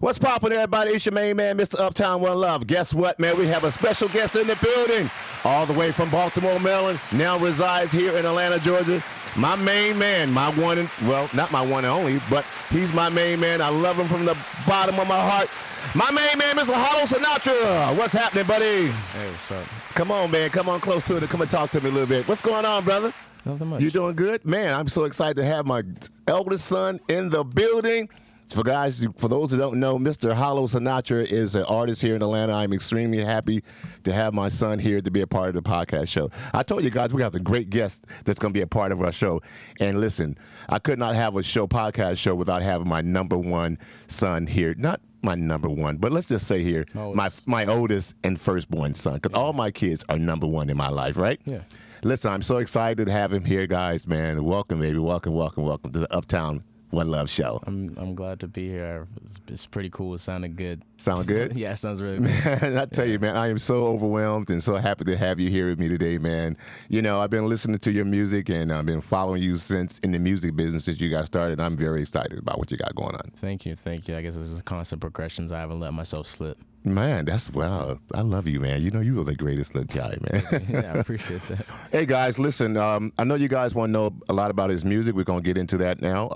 What's poppin', everybody? It's your main man, Mr. Uptown One Love. Guess what, man? We have a special guest in the building, all the way from Baltimore, Maryland, now resides here in Atlanta, Georgia. My main man, my one and, well, not my one and only, but he's my main man. I love him from the bottom of my heart. My main man, Mr. Hollow Sinatra. What's happening, buddy? Hey, what's up? Come on, man. Come on close to it. Come and talk to me a little bit. What's going on, brother? Nothing much. You doing good? Man, I'm so excited to have my eldest son in the building. For those who don't know, Mr. Hollow Sinatra is an artist here in Atlanta. I'm extremely happy to have my son here to be a part of the podcast show. I told you guys we have a great guest that's going to be a part of our show. And listen, I could not have a podcast show without having my number one son here. Not my number one, but let's just say here, my oldest and firstborn son. Because all my kids are number one in my life, right? Yeah. Listen, I'm so excited to have him here, guys, man. Welcome, baby. Welcome to the Uptown One Love show. I'm glad to be here. It's pretty cool. It sounded good. Sound good? Yeah, it sounds really good. Man, I tell you, man, I am so overwhelmed and so happy to have you here with me today, man. You know, I've been listening to your music and I've been following you since in the music business since you got started. I'm very excited about what you got going on. Thank you. I guess this is constant progressions. I haven't let myself slip. Man, that's wow. I love you, man. You know, you are the greatest little guy, man. Yeah, I appreciate that. Hey, guys, listen, I know you guys want to know a lot about his music. We're going to get into that now.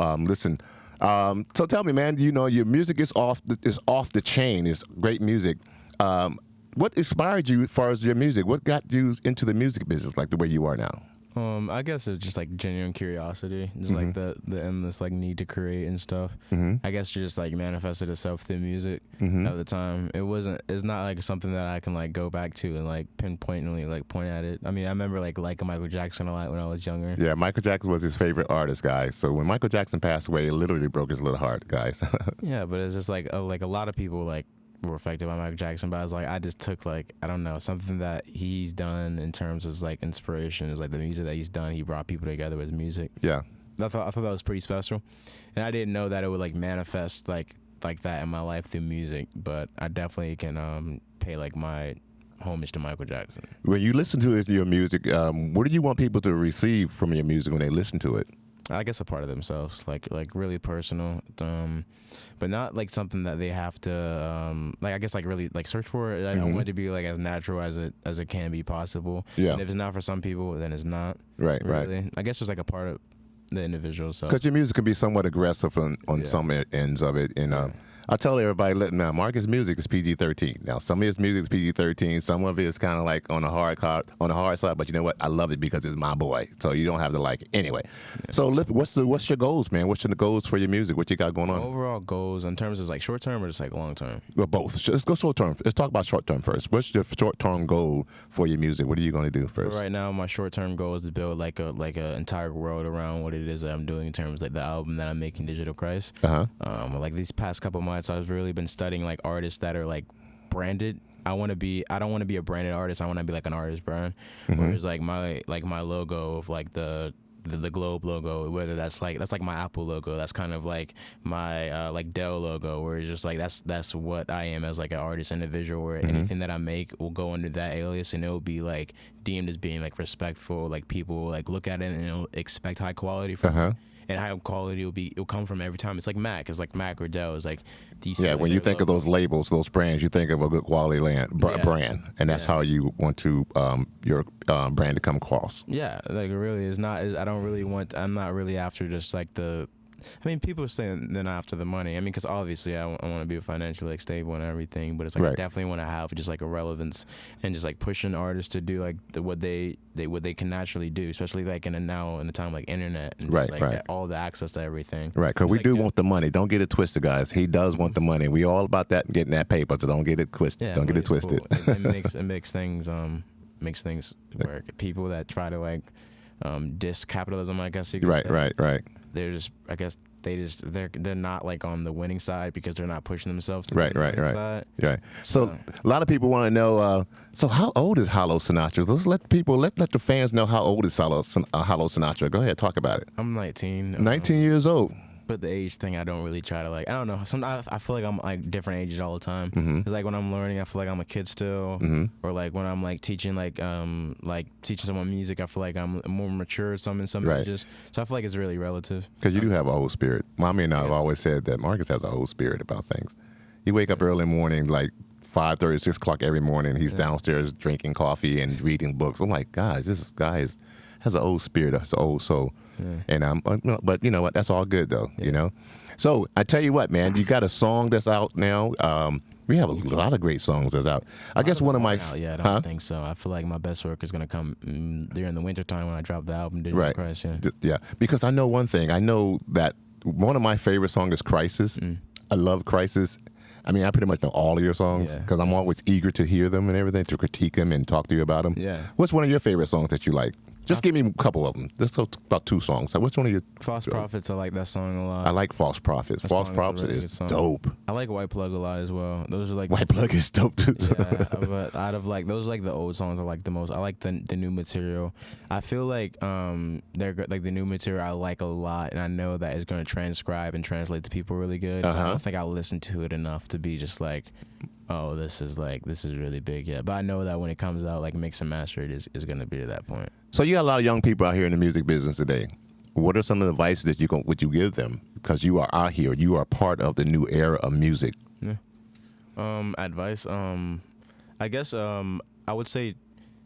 So tell me, man, you know, your music is off the chain. It's great music. What inspired you as far as your music? What got you into the music business like the way you are now? I guess it's just like genuine curiosity, just like the endless like need to create and stuff. I guess just like manifested itself through music at the time. It's not like something that I can like go back to and like pinpointedly like point at it. I mean, I remember liking Michael Jackson a lot when I was younger. Yeah, Michael Jackson was his favorite artist, guys. So when Michael Jackson passed away, it literally broke his little heart, guys. Yeah, but it's just like a lot of people like were affected by Michael Jackson, but I was like, I just took like, I don't know, something that he's done in terms of like inspiration is like the music that he's done. He brought people together with music. Yeah. I thought that was pretty special, and I didn't know that it would like manifest like that in my life through music, but I definitely can pay like my homage to Michael Jackson. When you listen to your music, what do you want people to receive from your music when they listen to it? I guess a part of themselves, like really personal, but not like something that they have to like. I guess like really like search for it. I don't want it to be like as natural as it can be possible. Yeah. And if it's not for some people, then it's not. Right. Really. Right. I guess it's like a part of the individual. So because your music can be somewhat aggressive on some ends of it, and I tell everybody, now Marcus' music is PG-13. Now some of his music is PG-13. Some of it is kind of like on the hard side. But you know what? I love it because it's my boy. So you don't have to like it anyway. Yeah. So what's your goals, man? What's your goals for your music? What you got going on? Overall goals in terms of like short term or just like long term? Well, both. Let's go short term. Let's talk about short term first. What's your short term goal for your music? What are you going to do first? Right now, my short term goal is to build like a entire world around what it is that I'm doing in terms of like the album that I'm making, Digital Christ. Like these past couple months, I've really been studying like artists that are like branded. I don't want to be a branded artist. I want to be like an artist brand. Whereas like my logo of like the globe logo, whether that's like my Apple logo, that's kind of like my like Dell logo, where it's just like that's what I am as like an artist individual, where anything that I make will go under that alias and it'll be like deemed as being like respectful, like people like look at it and it'll expect high quality from it. And high quality will come from every time. It's like Mac. It's like Mac or Dell. It's like decent. Yeah, when you think of those labels, those brands, you think of a good quality brand, and that's how you want to your brand to come across. Yeah, like it really is not. I'm not really after just like the. I mean, people are saying they're not after the money. I mean, because obviously I want to be financially like stable and everything, but it's like I definitely want to have just like a relevance and just like pushing artists to do like what they can naturally do, especially like in a time like internet and just, like all the access to everything. Right, because we do want the money. Don't get it twisted, guys. He does want the money. We all about that and getting that paper, so don't get it twisted. Yeah, don't get it twisted. Cool. It makes things work. People that try to like diss capitalism, I guess you could say. Right. They're just, I guess they're not like on the winning side because they're not pushing themselves to the winning side. Right. So a lot of people want to know. So how old is Hollow Sinatra? Let's let the fans know how old is Hollow Sinatra. Go ahead, talk about it. I'm 19. 19 years old. But the age thing, I don't really try to like. I don't know. Sometimes I feel like I'm like different ages all the time. It's like when I'm learning, I feel like I'm a kid still. Or like when I'm like teaching teaching someone music, I feel like I'm more mature. Some ages. So I feel like it's really relative. Because you do have a whole spirit. Mommy and I have always said that Marcus has a whole spirit about things. He wake up early in the morning, like 5:30, 6 o'clock every morning. He's downstairs drinking coffee and reading books. I'm like, guys, this guy has an old spirit, has an old soul. Yeah. And but you know what? That's all good though. You know. So I tell you what, man, you got a song that's out now. We have a lot of great songs that's out. I guess one of my I don't think so. I feel like my best work is gonna come during the wintertime when I drop the album. Digital Christ, yeah. Because I know one thing. I know that one of my favorite songs is Crisis. I love Crisis. I mean, I pretty much know all of your songs because I'm always eager to hear them and everything, to critique them and talk to you about them. Yeah. What's one of your favorite songs that you like? Just give me a couple of them. Just about 2 songs. So which one of your False Prophets? I like that song a lot. I like False Prophets. False Prophets is dope. I like White Plug a lot as well. Those are like White Plug is dope too. Yeah, but out of like those, like the old songs I like the most. I like the new material. I feel like they're like the new material I like a lot, and I know that it's going to transcribe and translate to people really good. I don't think I'll listen to it enough to be just like, oh, this is really big. Yeah, but I know that when it comes out, like mix and master, it is going to be to that point. So you got a lot of young people out here in the music business today. What are some of the advice that would you give them? Because you are out here, you are part of the new era of music. Yeah. Advice. I guess I would say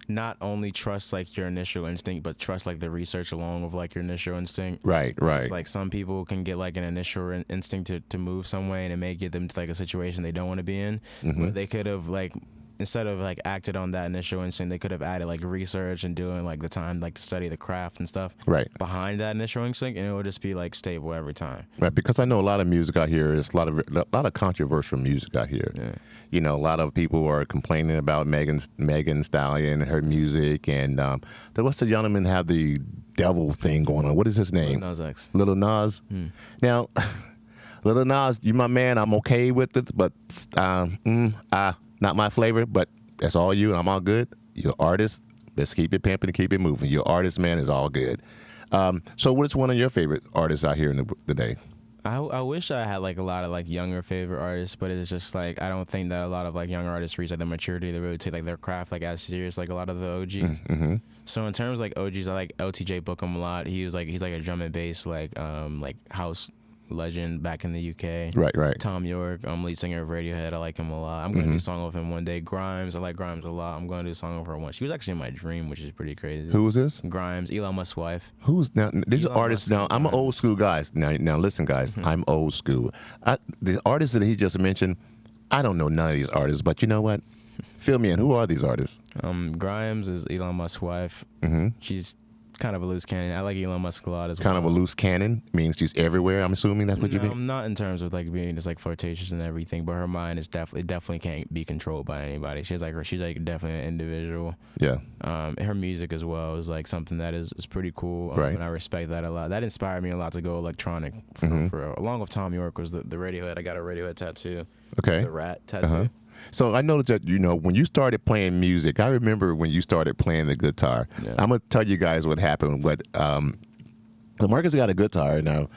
not only trust like your initial instinct, but trust like the research along with like your initial instinct. Right. It's like some people can get like an initial instinct to move some way, and it may get them to like a situation they don't want to be in. But they could have like, instead of like acted on that initial instinct, they could have added like research and doing like the time like to study the craft and stuff behind that initial instinct, and it would just be like stable every time. Right, because I know a lot of music out here. It's a lot of controversial music out here. Yeah. You know, a lot of people are complaining about Megan Stallion and her music, and what's the gentleman have the devil thing going on? What is his name? Lil Nas X. Lil Nas. Now, Lil Nas, you my man. I'm okay with it, but not my flavor, but that's all you, and I'm all good. You're an artist. Let's keep it pimping and keep it moving. You're an artist, man, is all good. So what's one of your favorite artists out here in the day? I wish I had like a lot of like younger favorite artists, but it's just like I don't think that a lot of like younger artists reach like the maturity to really take like their craft like as serious like a lot of the OGs. So in terms of like OGs, I like LTJ Bookham a lot. He's like a drum and bass like house legend back in the UK. Right. Tom York, lead singer of Radiohead. I like him a lot. I'm gonna do a song with him one day. Grimes, I like Grimes a lot. I'm gonna do a song with her once. She was actually in my dream, which is pretty crazy. Who was this? Grimes, Elon Musk's wife. Who's now? These are artists. Now I'm an old school guy. Now listen, guys. I'm old school. The artists that he just mentioned, I don't know none of these artists. But you know what? Fill me in. Who are these artists? Grimes is Elon Musk's wife. She's kind of a loose cannon. I like Elon Musk a lot as well. Kind of a loose cannon means she's everywhere. I'm assuming that's what you mean. Not in terms of like being just like flirtatious and everything, but her mind is definitely can't be controlled by anybody. She's like definitely an individual. Yeah. Her music as well is like something that is pretty cool. Right. And I respect that a lot. That inspired me a lot to go electronic. For along with Tom York was the Radiohead. I got a Radiohead tattoo. Okay. The rat tattoo. So I noticed that, when you started playing music, I remember when you started playing the guitar. Yeah. I'm going to tell you guys what happened. So Marcus got a guitar now,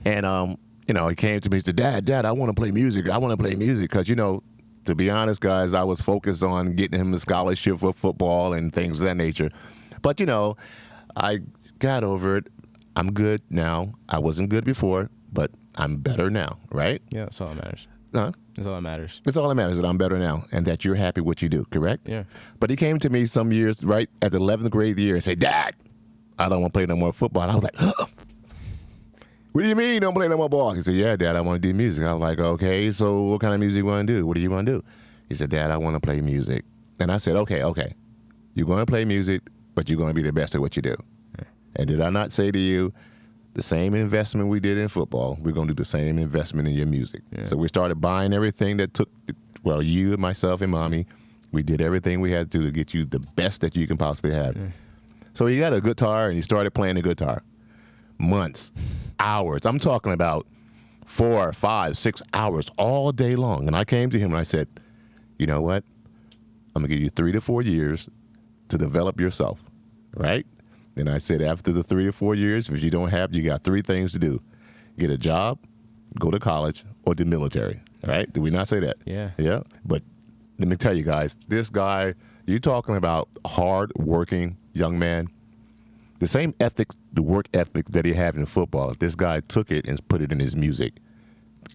and, he came to me and said, Dad, I want to play music. I want to play music because, to be honest, guys, I was focused on getting him a scholarship for football and things of that nature. But, I got over it. I'm good now. I wasn't good before, but I'm better now, right? Yeah, that's all that matters. Huh? That's all that matters. It's all that matters that I'm better now and that you're happy with what you do, correct? Yeah. But he came to me some years, right, at the 11th grade year and said, Dad, I don't want to play no more football. And I was like, what do you mean you don't play no more ball? He said, yeah, Dad, I want to do music. I was like, okay, so what kind of music you want to do? What do you want to do? He said, Dad, I want to play music. And I said, okay. You're going to play music, but you're going to be the best at what you do. Yeah. And did I not say to you, the same investment we did in football, we're going to do the same investment in your music. Yeah. So we started buying everything that you, myself, and Mommy, we did everything we had to get you the best that you can possibly have. Yeah. So he got a guitar, and he started playing the guitar. Months, hours. I'm talking about 4, 5, 6 hours all day long. And I came to him, and I said, you know what? I'm going to give you 3 to 4 years to develop yourself, right? And I said, after the 3 or 4 years, if you don't have, you got 3 things to do. Get a job, go to college, or the military, right? Did we not say that? Yeah. Yeah? But let me tell you guys, this guy, you're talking about hard-working young man. The same ethics, the work ethic that he had in football, this guy took it and put it in his music.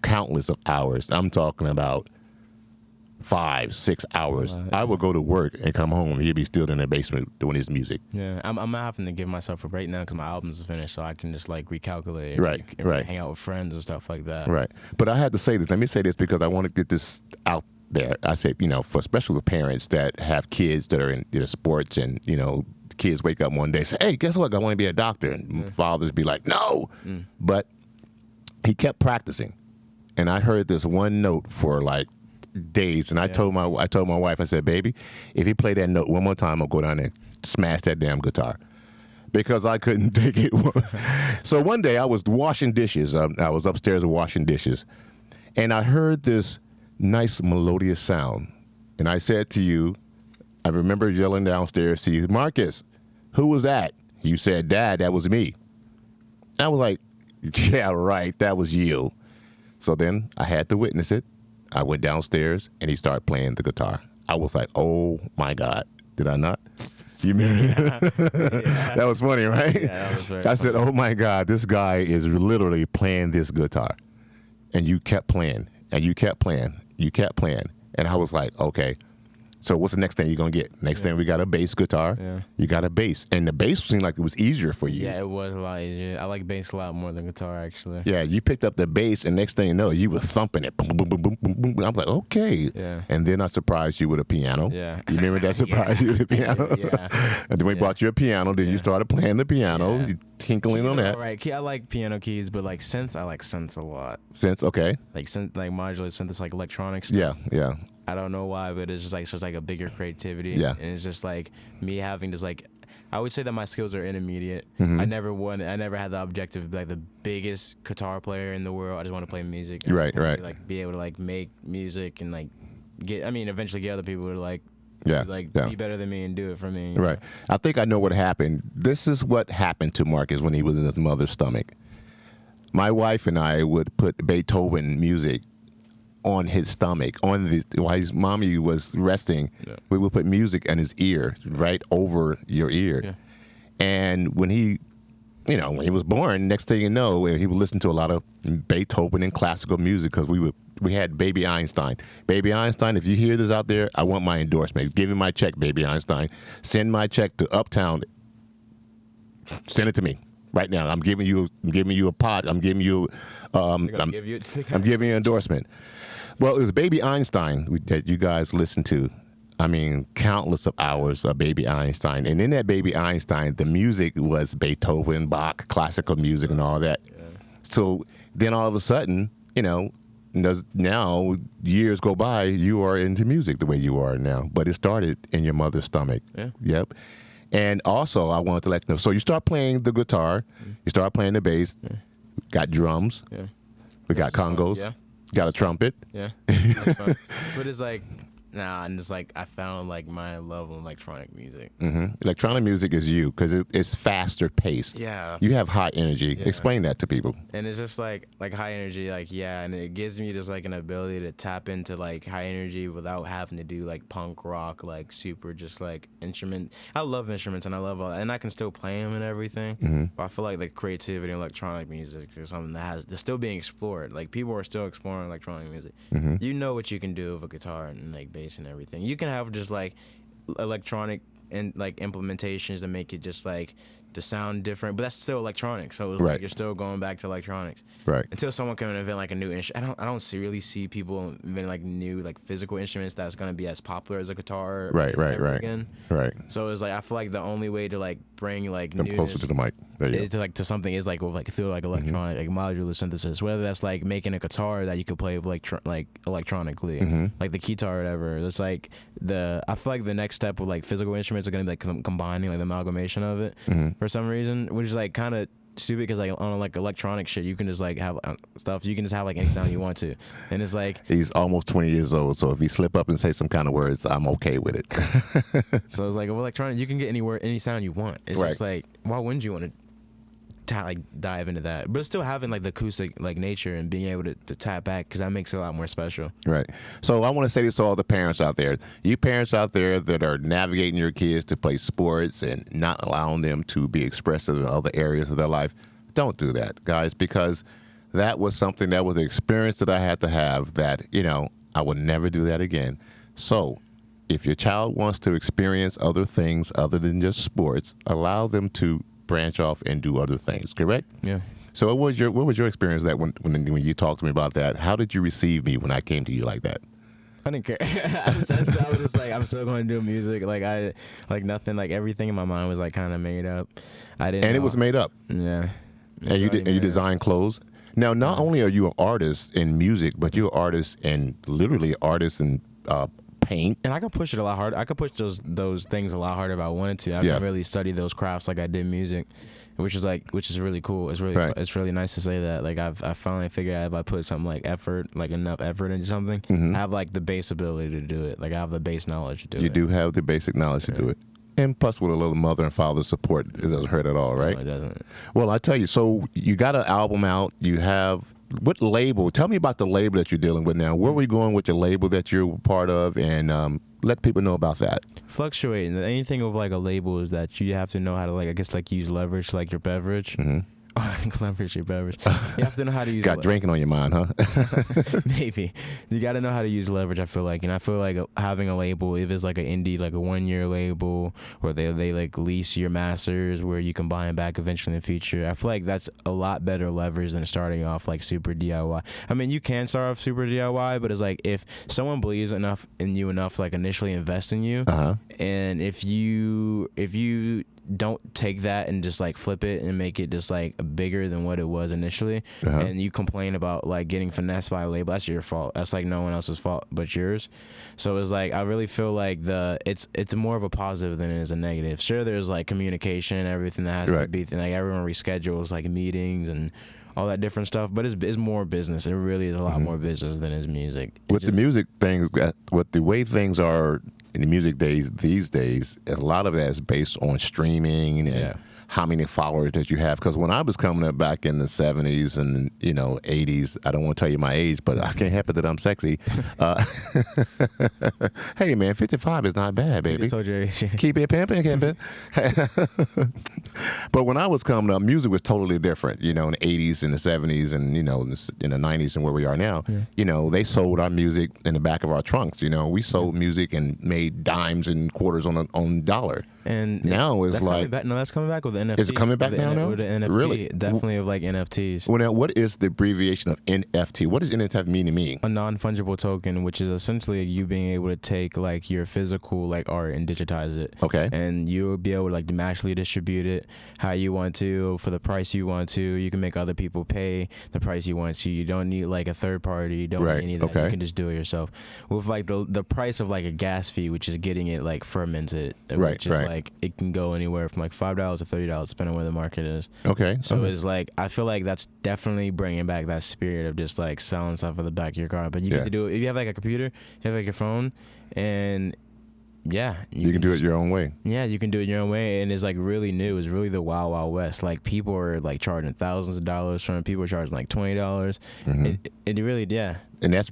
Countless of hours. I'm talking about 5, 6 hours. I would go to work and come home, and he'd be still in the basement doing his music. Yeah, I'm having to give myself a break now because my album's finished, so I can just like recalculate, and Right, right. hang out with friends and stuff like that. Right. But I had to say this. Let me say this because I want to get this out there. I say, for especially the parents that have kids that are in sports, and kids wake up one day and say, "Hey, guess what? I want to be a doctor," and fathers be like, "No," but he kept practicing, and I heard this one note for like days, and I told my wife, I said, "Baby, if you play that note one more time, I'll go down there and smash that damn guitar." Because I couldn't take it. So one day I was washing dishes. I was upstairs washing dishes, and I heard this nice melodious sound. And I said to you, I remember yelling downstairs to you, "Marcus, who was that?" You said, "Dad, that was me." I was like, "Yeah, right, that was you." So then I had to witness it. I went downstairs, and he started playing the guitar. I was like, "Oh, my God. Did I not?" You mean that was funny, right? Yeah, that was very I said, "Oh my God, this guy is literally playing this guitar," and you kept playing, and you kept playing, you kept playing, and I was like, "Okay, so what's the next thing you're gonna get?" Next thing we got a bass guitar. Yeah. You got a bass, and the bass seemed like it was easier for you. Yeah, it was a lot easier. I like bass a lot more than guitar, actually. Yeah, you picked up the bass, and next thing you know, you were thumping it. Boom, boom, boom, boom, boom, boom. I was like, "Okay." Yeah. And then I surprised you with a piano. Yeah. You remember that surprise you with a piano? Yeah. And then we bought you a piano. Then you started playing the piano, Yeah. you tinkling on that. Right. I like piano keys, but like synth, I like synths a lot. Since okay, Like synth, like modular synth is like electronic stuff. yeah, yeah, I don't know why, but it's just like such like a bigger creativity. Yeah. And it's just like me having just like, I would say that my skills are intermediate. Mm-hmm. I never had the objective to be like the biggest guitar player in the world. I just want to play music. I Right, just wanna right. Be, like be able to like make music and like eventually get other people to like yeah, yeah. be better than me and do it for me. Right. I think I know what happened. This is what happened to Marcus when he was in his mother's stomach. My wife and I would put Beethoven music on his stomach, while his mommy was resting. Yeah. We would put music in his ear, right over your ear. Yeah. And when he was born, next thing you know, he would listen to a lot of Beethoven and classical music because we had Baby Einstein. Baby Einstein, if you hear this out there, I want my endorsement. Give me my check, Baby Einstein. Send my check to Uptown. Send it to me right now. I'm giving you a pot. I'm giving you I'm giving you an endorsement. Well, it was Baby Einstein that you guys listened to. I mean, countless of hours of Baby Einstein. And in that Baby Einstein, the music was Beethoven, Bach, classical music and all that. Yeah. So then all of a sudden, now years go by, you are into music the way you are now. But it started in your mother's stomach. Yeah. Yep. And also, I wanted to let you know, so you start playing the guitar, you start playing the bass, got drums, we got congos, got a trumpet. Yeah. That's fun. But it's like, and it's like I found like my love of electronic music. Mm-hmm. Electronic music is you because it's faster paced. Yeah. You have high energy. Yeah. Explain that to people. And it's just like high energy, and it gives me just like an ability to tap into like high energy without having to do like punk rock, like super just like instrument. I love instruments and I love and I can still play them and everything. Mm-hmm. But I feel like the creativity in electronic music is something that's still being explored. Like people are still exploring electronic music. Mm-hmm. You know what you can do with a guitar and like bass and everything. You can have just like electronic and like implementations to make it just like to sound different, but that's still electronic. So it's like you're still going back to electronics. Right. Until someone can invent like a new instrument. I don't really see people invent like new like physical instruments that's gonna be as popular as a guitar. Right. Again. Right. So it's like I feel like the only way to like bring like Come closer to the mic. There you go. to something is like with like feel like electronic like modular synthesis. Whether that's like making a guitar that you could play with like electronically, like the guitar or whatever. It's like I feel like the next step with like physical instruments are gonna be like combining like the amalgamation of it for some reason, which is like kind of stupid because like on like electronic shit you can just like have stuff, you can just have like any sound you want to, and it's like he's almost 20 years old, so if he slip up and say some kind of words, I'm okay with it. So it's like with electronic you can get any sound you want. It's just like why wouldn't you want to like dive into that, but still having like the acoustic like nature and being able to tap back because that makes it a lot more special. Right. So I want to say this to all the parents out there. You parents out there that are navigating your kids to play sports and not allowing them to be expressive in other areas of their life, don't do that, guys, because that was something that was an experience that I had to have that, I I will never do that again. So if your child wants to experience other things other than just sports, allow them to branch off and do other things, correct? Yeah. So what was your experience that when you talked to me about that? How did you receive me when I came to you like that? I didn't care. I was just like, I'm still going to do music. Like nothing, like everything in my mind was like kind of made up. I didn't. And it was made up. Yeah. And you design clothes. Now, not only are you an artist in music, but you're an artist and literally artist in paint. And I could push it a lot harder. I could push those things a lot harder if I wanted to. I can really study those crafts like I did music, which is really cool. It's really it's really nice to say that. Like I finally figured out if I put something like enough effort into something, I have like the base ability to do it. Like I have the base knowledge to do it. You do have the basic knowledge to do it. And plus with a little mother and father support, it doesn't hurt at all, right? No, it doesn't. Well, I tell you, so you got an album out. You have, what label? Tell me about the label that you're dealing with now. Where are we going with your label that you're part of? And let people know about that. Fluctuating. Anything with like a label is that you have to know how to, like, I guess, like use leverage like your beverage. Mm-hmm. Leverage your beverage. You have to know how to use Got drinking on your mind, huh? Maybe. You got to know how to use leverage, I feel like. And I feel like having a label, if it's like an indie, like a 1-year label, or they like lease your masters where you can buy them back eventually in the future, I feel like that's a lot better leverage than starting off like super DIY. I mean, you can start off super DIY, but it's like if someone believes enough in you enough to like initially invest in you, and if you don't take that and just like flip it and make it just like bigger than what it was initially, and you complain about like getting finessed by a label, that's your fault. That's like no one else's fault but yours. So it's like I really feel like it's more of a positive than it is a negative. Sure, there's like communication, everything that has to be, like everyone reschedules like meetings and all that different stuff, but it's more business. It really is a lot more business than is music. With the music things, with the way things are in the music these days, a lot of that is based on streaming and how many followers that you have. Because when I was coming up back in the 70s and 80s, I don't want to tell you my age, but I can't help it that I'm sexy. Hey man, 55 is not bad, baby. Told you. Keep it pimping, pimping. But when I was coming up, music was totally different. In the 80s and the 70s and in the 90s and where we are now. They sold our music in the back of our trunks. We sold music and made dimes and quarters on dollar. And now it's like that's coming back with the NFT. Is it coming back now? With the NFT, really? Definitely with like NFTs. Well, now what is the abbreviation of NFT? What does NFT mean to me? A non-fungible token, which is essentially you being able to take like your physical like art and digitize it. Okay. And you'll be able to like naturally distribute it how you want to, for the price you want to. You can make other people pay the price you want to. You don't need like a third party. You don't need any of that. Okay. You can just do it yourself. With like the price of like a gas fee, which is getting it like fermented. Which is like it can go anywhere from like $5 to $30, depending on where the market is. Okay. So it's like I feel like that's definitely bringing back that spirit of just like selling stuff at the back of your car. But you get to do it if you have like a computer, you have like your phone, and you can do it your own way. Yeah, you can do it your own way, and it's like really new. It's really the wild, wild west. Like people are like charging thousands of dollars from people are charging like $20. It really, And that's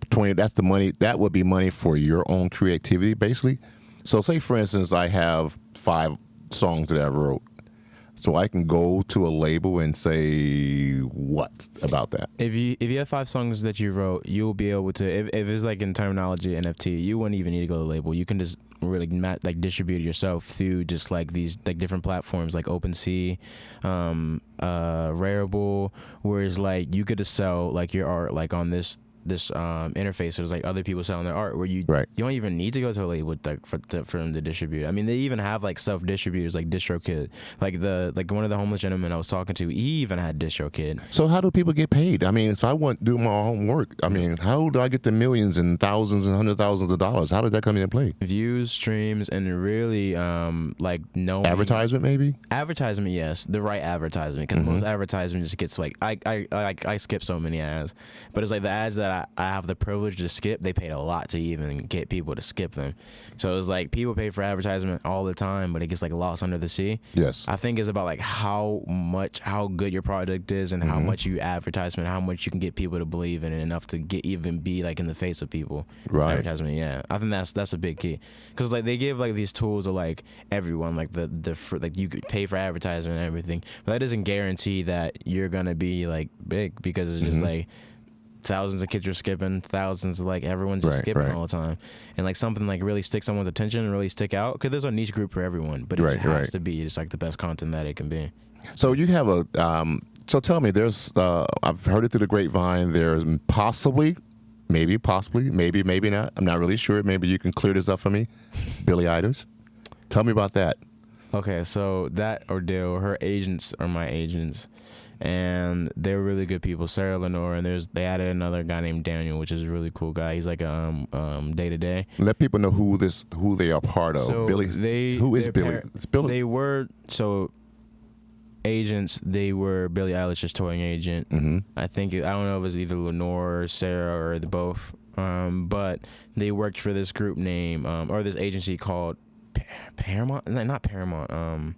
the money. That would be money for your own creativity, basically. So say, for instance, I have 5 songs that I wrote. So I can go to a label and say what about that? If you have 5 songs that you wrote, you'll be able to. If it's like in terminology NFT, you wouldn't even need to go to the label. You can just really like distribute it yourself through just like these like different platforms like OpenSea, Rarible, where it's like you could just sell like your art like on this interface. There's like other people selling their art where you don't even need to go to a label like for them to distribute. I mean, they even have like self distributors like DistroKid. Like one of the homeless gentlemen I was talking to, he even had DistroKid. So how do people get paid? I mean, if I want to do my own work, I mean, how do I get the millions and thousands and hundred thousands of dollars? How does that come into play? Views, streams, and really like no advertisement, maybe. Advertisement, yes, the right advertisement, because most advertisement just gets like I skip so many ads, but it's like the ads that I have the privilege to skip, they paid a lot to even get people to skip them. So it's like people pay for advertisement all the time, but it gets like lost under the sea. Yes. I think it's about like how good your product is and how much you advertisement, how much you can get people to believe in it enough to even be like in the face of people. Right. Advertisement, yeah. I think that's a big key. Because like they give like these tools to like everyone, like like you could pay for advertisement and everything, but that doesn't guarantee that you're gonna be like big, because it's just like thousands of kids are skipping, thousands of like everyone's just skipping all the time, and like something like really stick someone's attention and really stick out because there's a niche group for everyone, but it has to be just like the best content that it can be. So you have a so tell me, there's I've heard it through the grapevine. There's possibly, maybe not. I'm not really sure. Maybe you can clear this up for me. Billy Eilish. Tell me about that. Okay, so that ordeal, her agents are my agents, and they're really good people. Sarah Lenore, and they added another guy named Daniel, which is a really cool guy. He's like day to day. Let people know who they are part of. So Billy, who is Billy? It's Billy. They were agents. They were Billie Eilish's touring agent. Mm-hmm. I don't know if it was either Lenore or Sarah or the both. But they worked for this group name or this agency called Paramount, not Paramount.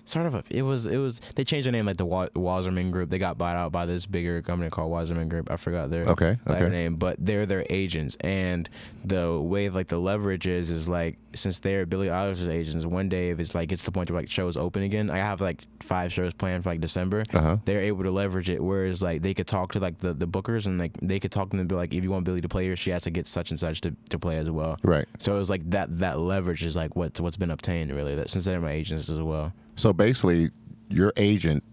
They changed their name like the Wasserman Group. They got bought out by this bigger company called Wasserman Group. I forgot their name, but they're their agents. And the way like the leverage is like since they're Billie Eilish's agents, one day if it's like gets to the point where like shows open again, I have like 5 shows planned for like December. They're able to leverage it, whereas like they could talk to like the bookers and like they could talk to them and be like, if you want Billie to play here, she has to get such and such to play as well. Right. So it was like that leverage is like what's been obtained really. That since they're my agents as well. So basically, your agent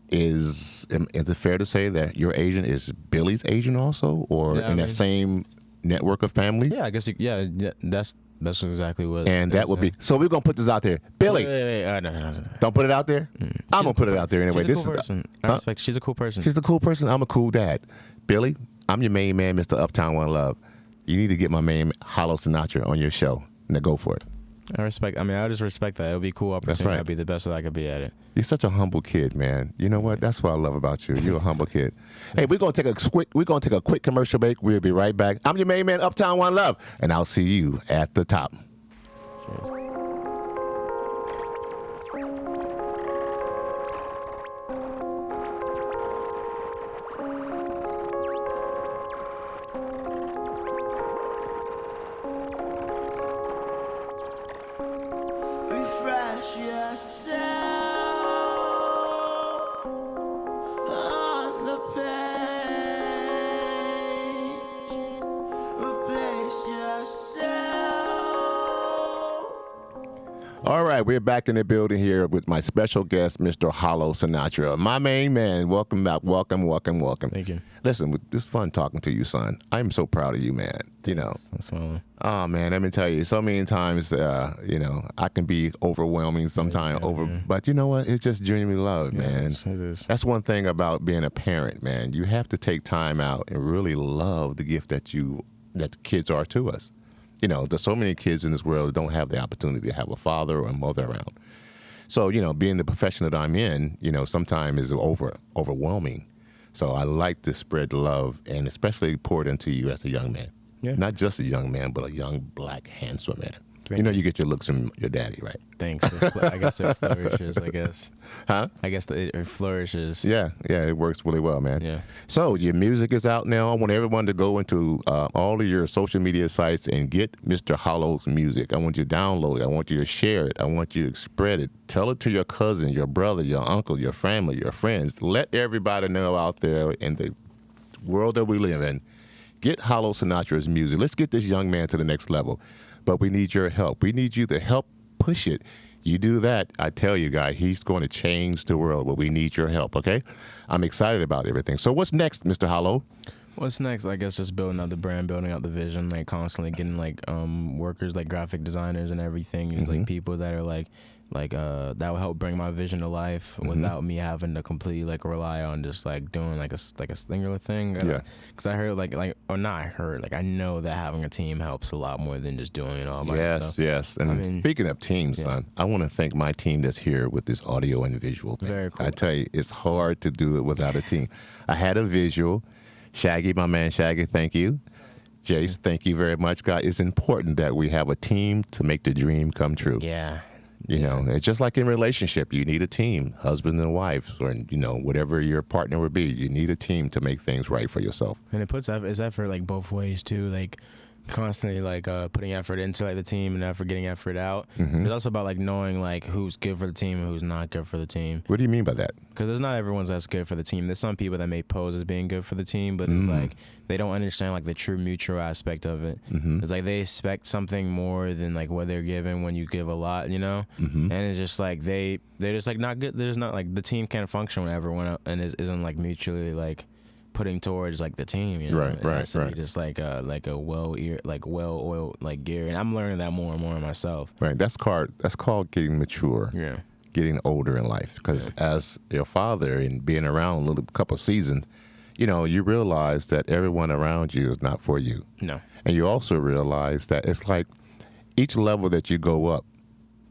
is it fair to say that your agent is Billy's agent also, or that same network of families? Yeah, I guess. That's exactly what. And that would be. So we're gonna put this out there, Billy. No. Don't put it out there. I'm gonna put it out there anyway. She's a cool person. I respect. She's a cool person. She's a cool person. I'm a cool dad. Billy, I'm your main man, Mr. Uptown One Love. You need to get my man Hollow Sinatra on your show. Now go for it. I just respect that. It would be a cool opportunity. That's right. I'd be the best that I could be at it. You're such a humble kid, man. You know what? That's what I love about you. You're a humble kid. Hey, we're gonna take a quick commercial break. We'll be right back. I'm your main man, Uptown One Love, and I'll see you at the top. Cheers. All right, we're back in the building here with my special guest, Mr. Hollow Sinatra. My main man, welcome back. Welcome. Thank you. Listen, it's fun talking to you, son. I'm so proud of you, man. You know. That's fine. Oh, man, let me tell you, so many times, I can be overwhelming sometimes, but you know what? It's just genuine love, man. Yes, it is. That's one thing about being a parent, man. You have to take time out and really love the gift that the kids are to us. You know, there's so many kids in this world that don't have the opportunity to have a father or a mother around. So, being the profession that I'm in, sometimes is overwhelming. So I like to spread love and especially pour it into you as a young man. Yeah. Not just a young man, but a young, black, handsome man. You get your looks from your daddy, right? Thanks. I guess it flourishes, I guess. Huh? I guess it flourishes. Yeah, it works really well, man. Yeah. So your music is out now. I want everyone to go into all of your social media sites and get Mr. Hollow's music. I want you to download it. I want you to share it. I want you to spread it. Tell it to your cousin, your brother, your uncle, your family, your friends. Let everybody know out there in the world that we live in. Get Hollow Sinatra's music. Let's get this young man to the next level. But we need your help. We need you to help push it. You do that, I tell you, guy, he's going to change the world, but we need your help, okay? I'm excited about everything. So what's next, Mr. Hollow? What's next? I guess just building out the brand, building out the vision, like constantly getting like workers, like graphic designers and everything, like people that are like that will help bring my vision to life without me having to completely like rely on just like doing like a singular thing. Yeah. Because I heard I know that having a team helps a lot more than just doing it all by yourself. Yes. And speaking of teams, son, I want to thank my team that's here with this audio and visual thing. Very cool. I tell you, it's hard to do it without a team. I had a visual. Shaggy, my man Shaggy, thank you. Jace, thank you very much, God. It's important that we have a team to make the dream come true. Yeah. You know, it's just like in relationship. You need a team, husband and wife, or, whatever your partner would be. You need a team to make things right for yourself. And it's effort like both ways, too. Like, constantly like putting effort into like the team and effort getting effort out. Mm-hmm. It's also about like knowing like who's good for the team and who's not good for the team. What do you mean by that? Because there's not everyone's that's good for the team. There's some people that may pose as being good for the team, but it's like they don't understand like the true mutual aspect of it. It's like they expect something more than like what they're given when you give a lot, you know. And it's just like they're just like not good. There's not like the team can't function when everyone and isn't like mutually like putting towards like the team, you know. Right. Just like a well-oiled like gear, and I'm learning that more and more myself. Right. That's called getting mature. Yeah. Getting older in life. Because as your father and being around a couple seasons, you know, you realize that everyone around you is not for you. No. And you also realize that it's like each level that you go up,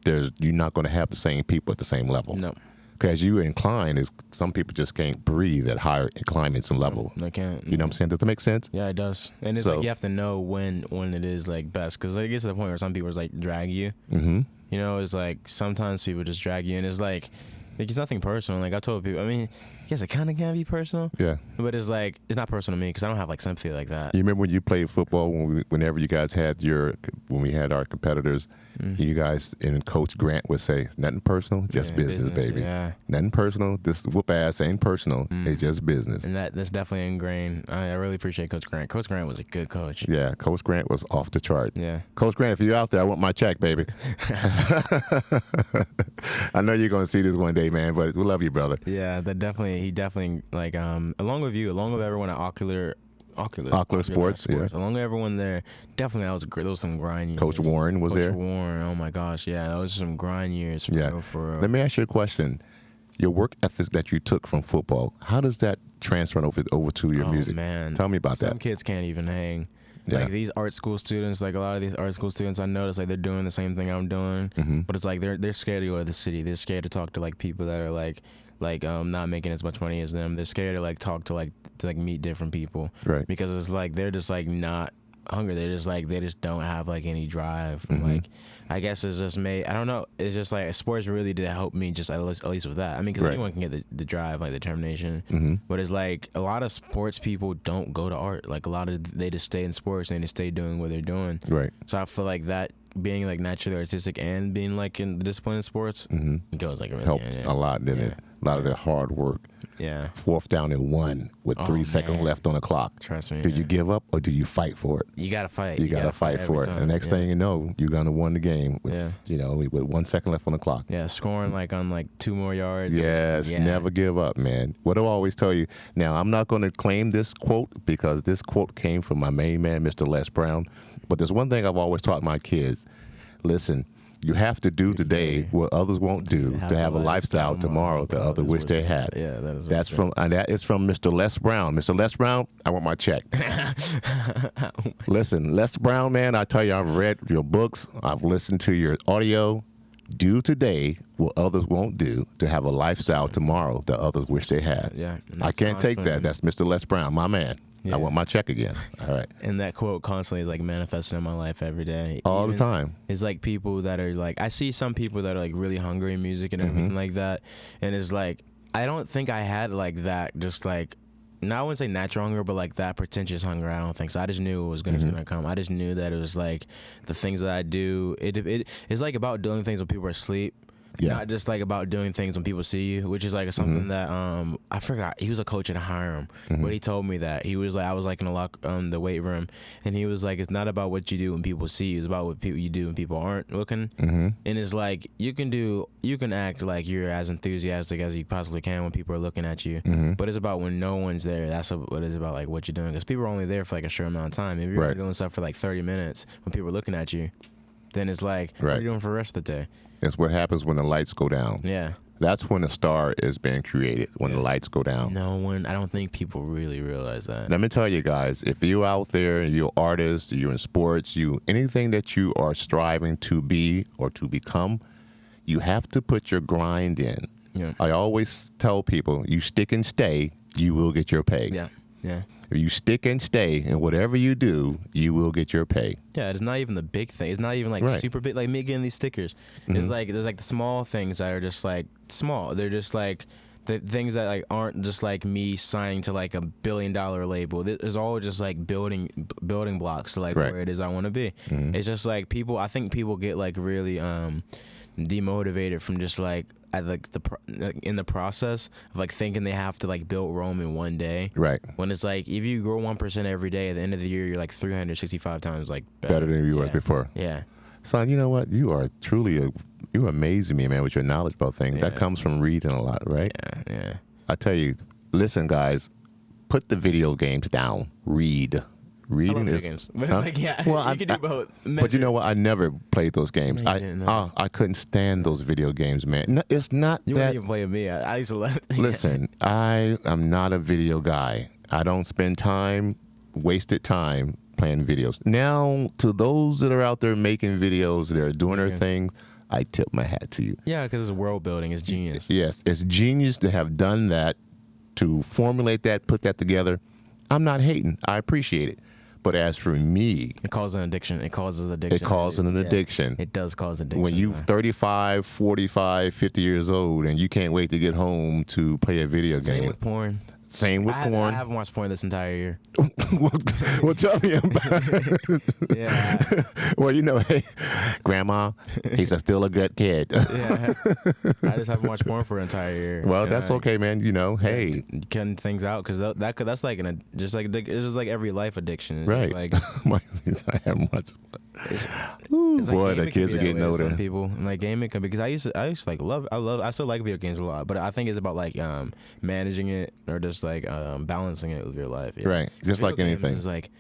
you're not going to have the same people at the same level. No. Because you incline, some people just can't breathe at higher climates and level. They can't. You know what I'm saying? Does that make sense? Yeah, it does. And it's like you have to know when it is like best. Because like, it gets to the point where some people just like drag you. You know, it's like sometimes people just drag you, and it's like it's nothing personal. Like I told people, I mean, yes, it kind of can be personal. Yeah. But it's like it's not personal to me because I don't have like sympathy like that. You remember when you played football whenever you guys had when we had our competitors, you guys and Coach Grant would say, nothing personal, just business, baby. Yeah. Nothing personal. This whoop ass ain't personal. It's just business. And that's definitely ingrained. I really appreciate Coach Grant. Coach Grant was a good coach. Yeah, Coach Grant was off the chart. Yeah. Coach Grant, if you're out there, I want my check, baby. I know you're going to see this one day, man, but we love you, brother. Yeah, he definitely, like, along with everyone at Ocular Sports, yeah. Along with everyone there, definitely that was some grind years. Coach Warren was there? Coach Warren, oh my gosh, yeah, that was some grind years for real. Let me ask you a question. Your work ethics that you took from football, how does that transfer over to your music? Man. Tell me about that. Some kids can't even hang. Yeah. Like these art school students, like a lot of these art school students, I notice like they're doing the same thing I'm doing, but it's like they're scared to go to the city. They're scared to talk to like people that are like not making as much money as them. They're scared to like talk to meet different people, right? Because it's like they're just like not hungry. They just don't have like any drive. Like I guess it's just made. I don't know. It's just like sports really did help me just at least with that. I mean, because anyone can get the drive, like the determination. But it's like a lot of sports people don't go to art. Like they just stay in sports and they stay doing what they're doing. Right. So I feel like that being like naturally artistic and being like in the discipline of sports it goes like really helped a lot, didn't it? A lot of that hard work. Yeah. 4th down and 1 with 3 seconds left on the clock. Trust me. Do you give up or do you fight for it? You gotta fight. You gotta fight for it. The next thing you know, you're gonna win the game with with 1 second left on the clock. Yeah, scoring like on like 2 more yards. Yes, never give up, man. What do I always tell you? Now, I'm not gonna claim this quote because this quote came from my main man, Mr. Les Brown. But there's one thing I've always taught my kids. Listen, you have to do today what others won't do to have a lifestyle tomorrow that others wish they had. Yeah, that is from Mr. Les Brown. Mr. Les Brown, I want my check. Listen, Les Brown, man, I tell you, I've read your books. I've listened to your audio. Do today what others won't do to have a lifestyle tomorrow that others wish they had. Yeah, I can't take that. That's Mr. Les Brown, my man. Yeah. I want my check again. All right. And that quote constantly is like manifesting in my life every day. All the time. It's like people that are like, I see some people that are like really hungry in music and everything like that. And it's like, I don't think I had like that, just like, I wouldn't say natural hunger, but like that pretentious hunger. I don't think so. I just knew it was gonna come. I just knew that it was like the things that I do. It's like about doing things when people are asleep. Yeah. Not just like about doing things when people see you, which is like something that I forgot. He was a coach at Hiram, but he told me that he was like, I was like in the weight room, and he was like, it's not about what you do when people see you, it's about what you do when people aren't looking. And it's like you can act like you're as enthusiastic as you possibly can when people are looking at you, but it's about when no one's there. That's what it's about, like what you're doing, because people are only there for like a short amount of time. If you're doing stuff for like 30 minutes when people are looking at you, then it's like, what are you doing for the rest of the day? It's what happens when the lights go down. Yeah. That's when a star is being created, when the lights go down. I don't think people really realize that. Let me tell you guys, if you're out there, you're an artist, you're in sports, anything that you are striving to be or to become, you have to put your grind in. Yeah. I always tell people, you stick and stay, you will get your pay. Yeah. Yeah. If you stick and stay in whatever you do, you will get your pay. Yeah, it's not even the big thing. It's not even like super big, like me getting these stickers. It's like there's like the small things that are just like small. They're just like the things that like aren't just like me signing to like $1 billion label. This is all just like building blocks to like Right. where it is I want to be. Mhm. It's just like people. I think people get like really demotivated from just like at like in the process of like thinking they have to like build Rome in one day. Right. When it's like if you grow 1% every day, at the end of the year you're like 365 times like Better than you was before. Yeah. Son, you know what? You are truly you amaze me, man, with your knowledge about things. That Yeah. comes from reading a lot, right? Yeah. I tell you, listen, guys, put the video games down. Read. Reading I love video is. games, but Huh? it's like Well, you can do both. But you know what? I never played those games. No, you didn't, no. I couldn't stand those video games, man. No, it's not You that. wouldn't even play with me. I used to love it. Listen, I am not a video guy. I don't spend wasted time playing videos. Now, to those that are out there making videos, that are doing their thing, I tip my hat to you. Yeah, because it's world building. It's genius. Yes, it's genius to have done that, to formulate that, put that together. I'm not hating. I appreciate it. But as for me, It causes an addiction. It causes addiction. it causes an addiction. It does cause addiction. When you 35, 45, 50 years old and you can't wait to get home to play a video Same game. with porn. Same with I porn. haven't watched porn this entire year. Well, tell me about it. Yeah. Well, you know, hey, Grandma, he's still a good kid. Yeah. I just haven't watched porn for an entire year. Well, And that's okay, man. You know, hey. Cutting things out because that's like just like it's just like every life addiction. It's Right. just like I haven't much. it's Ooh, like boy, the gaming can kids be are that getting way to older. Some people and like gaming can because I used to like I still like video games a lot, but I think it's about like managing it or just like balancing it with your life. Yeah. Right. Just Video like games anything. is like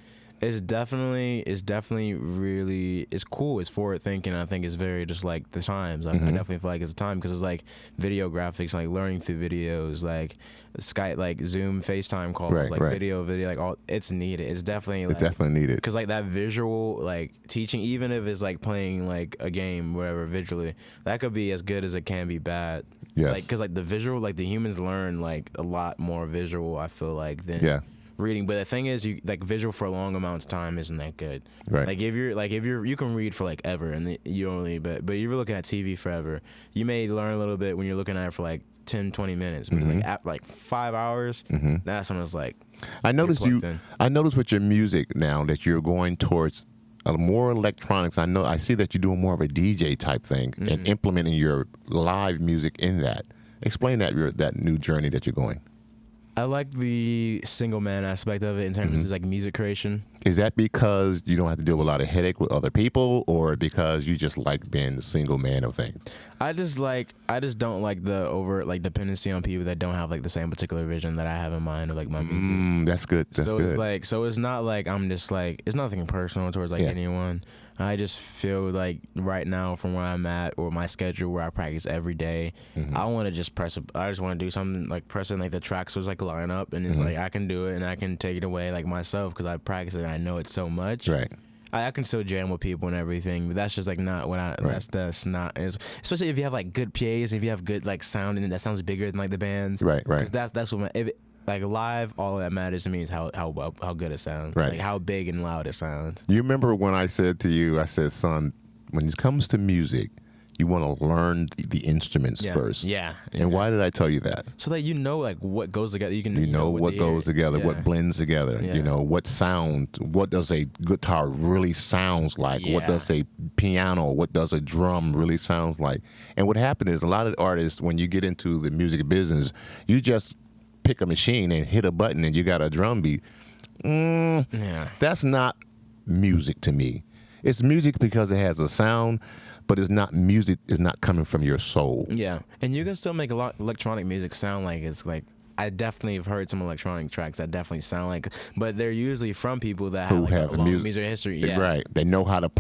it's definitely really it's cool. It's forward thinking. I think it's very just like the times. I definitely feel like it's a time because it's like video graphics, like learning through videos, like Skype, like Zoom, FaceTime calls, Right, like right. video, like all. It's needed. It's definitely like It's definitely needed. because like that visual like teaching, even if it's like playing like a game, whatever visually, that could be as good as it can be bad. Yes. Like because like the visual, like the humans learn like a lot more visual. I feel like than Yeah. reading. But the thing is, you like visual for a long amount of time isn't that good. Right. Like if you're you can read for like ever and you don't really but if you're looking at TV forever, you may learn a little bit when you're looking at it for like 10, 20 minutes. But like at like 5 hours, that's when it's like I noticed plugged in. I noticed with your music now that you're going towards more electronics. I see that you're doing more of a DJ type thing and implementing your live music in that. Explain that new journey that you're going. I like the single man aspect of it in terms of like music creation. Is that because you don't have to deal with a lot of headache with other people, or because you just like being the single man of things? I just don't like the overt like dependency on people that don't have like the same particular vision that I have in mind or like my music. That's good. That's so good. it's like it's not like I'm just like it's nothing personal towards like Yeah. anyone. I just feel like right now from where I'm at or my schedule where I practice every day, I want to just I just want to do something like pressing like the tracks was like line up and it's like I can do it and I can take it away like myself because I practice it and I know it so much. Right. I can still jam with people and everything, but that's just like not what I. Right. That's not. Especially if you have like good PAs, if you have good like sound and that sounds bigger than like the bands. Right. Right. Because that's what like live. All that matters to me is how good it sounds. Right. Like how big and loud it sounds. You remember when I said to you, I said, son, when it comes to music, you want to learn the instruments first. Yeah. And why did I tell you that? So that you know like what goes together. You know what goes together, Yeah. what blends together. Yeah. You know what does a guitar really sounds like? What Yeah. does a piano, what does a drum really sounds like? And what happened is a lot of artists, when you get into the music business, you just pick a machine and hit a button and you got a drum beat. Yeah. That's not music to me. It's music because it has a sound, but it's not music. It's not coming from your soul. Yeah, and you can still make a lot electronic music sound like it's like. I definitely have heard some electronic tracks that definitely sound like, but they're usually from people that Who have, like, have a long music- music history. Yeah. Right. They know how to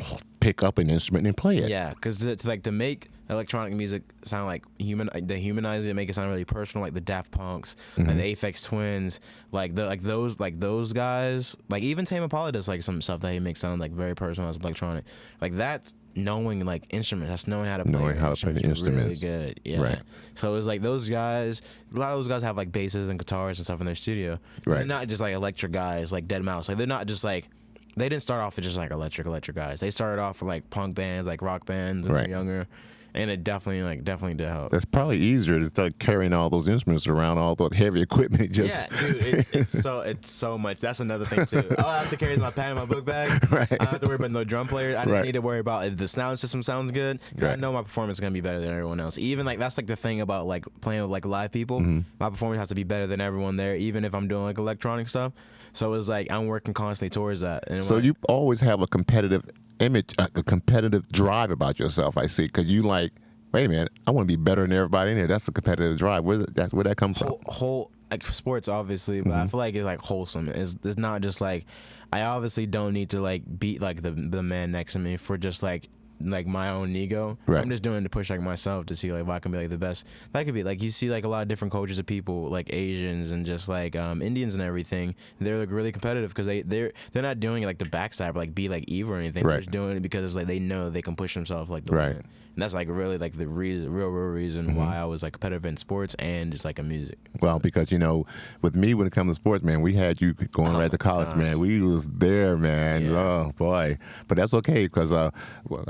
pick up an instrument and play it. Yeah, because to make electronic music sound like they humanize it, make it sound really personal, like the Daft Punks, like the Aphex Twins, like those guys, like even Tame Impala does like some stuff that he makes sound like very personal as electronic, like that's knowing like instruments, that's knowing how to play the instruments. really good. Yeah. Right. So it's like those guys, a lot of those guys have like basses and guitars and stuff in their studio. Right. They're not just like electric guys like Dead Mouse. Like they're not just like. They didn't start off as just like electric guys. They started off with like punk bands, like rock bands when they Right. were younger. And it definitely did help. That's probably easier to start carrying all those instruments around, all that heavy equipment. Yeah, dude, it's so much. That's another thing too. All I have to carry is my pad and my book bag. Right. I don't have to worry about no drum player. I just need to worry about if the sound system sounds good. Right. I know my performance is gonna be better than everyone else. Even like that's like the thing about like playing with like live people. My performance has to be better than everyone there, even if I'm doing like electronic stuff. So it's like I'm working constantly towards that. And So you always have a competitive image, a competitive drive about yourself. I see, because you like, wait a minute, I want to be better than everybody in here. That's a competitive drive. Where that come from? Whole like sports, obviously, but I feel like it's like wholesome. It's not just like I obviously don't need to like beat like the man next to me for just like my own ego. Right. I'm just doing it to push like myself to see like if I can be like the best. That could be like you see like a lot of different cultures of people like Asians and just like Indians and everything. They're like really competitive because they're not doing it like to backstab or like be like evil or anything. Right. They're just doing it because it's like they know they can push themselves like the Right. limit. And that's like really like the real reason why I was like competitive in sports and just like in music. Well, because with me when it comes to sports, man, we had you going right to college, man. We was there, man. Yeah. Oh boy, but that's okay because I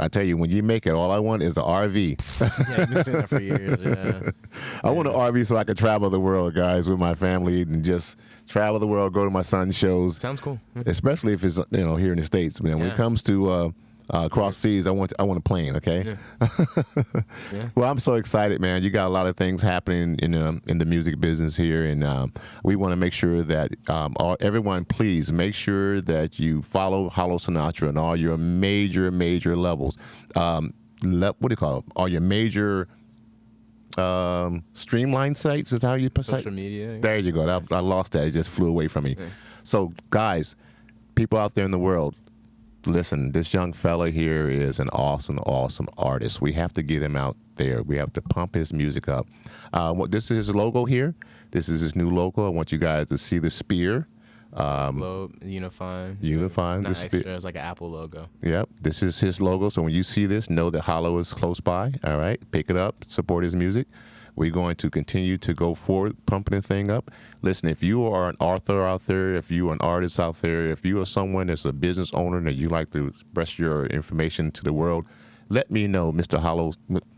tell you, when you make it, all I want is an RV. Yeah, you've been saying that for years. Yeah. I want an RV so I can travel the world, guys, with my family and just travel the world, go to my son's shows. Sounds cool. Especially if it's here in the States, man. When it comes to cross seas, I want a plane. Okay. Yeah. Well, I'm so excited, man. You got a lot of things happening in the music business here, and we want to make sure that everyone, please make sure that you follow Hollow Sinatra on all your major levels. What do you call it? All your major streamline sites is how you say Social media. There you go. I lost that. It just flew away from me. Yeah. So, guys, people out there in the world, listen, this young fella here is an awesome artist. We have to get him out there. We have to pump his music up. This is his logo here. This is his new logo. I want you guys to see the spear. Unifying the not spear. extra, it's like an Apple logo. Yep, this is his logo. So when you see this, know that Hollow is close by. All right, pick it up, support his music. We're going to continue to go forward, pumping the thing up. Listen, if you are an author out there, if you are an artist out there, if you are someone that's a business owner and you like to express your information to the world, let me know, Mr. Hollow,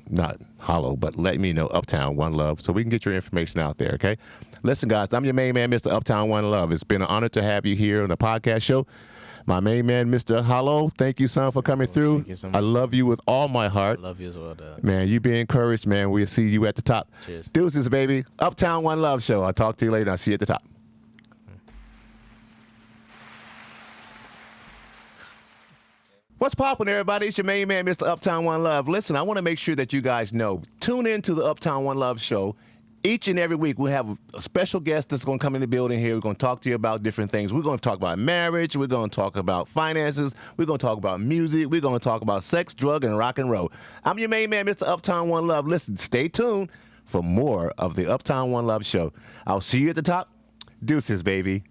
not Hollow, but let me know, Uptown One Love, so we can get your information out there, okay? Listen, guys, I'm your main man, Mr. Uptown One Love. It's been an honor to have you here on the podcast show. My main man, Mr. Hollow, thank you, son, for coming through. Thank you so much. I love you with all my heart. I love you as well, Doug. Man, you be encouraged, man. We'll see you at the top. Cheers. Deuces, baby. Uptown One Love Show. I'll talk to you later. I'll see you at the top. What's poppin', everybody? It's your main man, Mr. Uptown One Love. Listen, I want to make sure that you guys know. Tune in to the Uptown One Love Show. Each and every week, we have a special guest that's going to come in the building here. We're going to talk to you about different things. We're going to talk about marriage. We're going to talk about finances. We're going to talk about music. We're going to talk about sex, drug, and rock and roll. I'm your main man, Mr. Uptown One Love. Listen, stay tuned for more of the Uptown One Love Show. I'll see you at the top. Deuces, baby.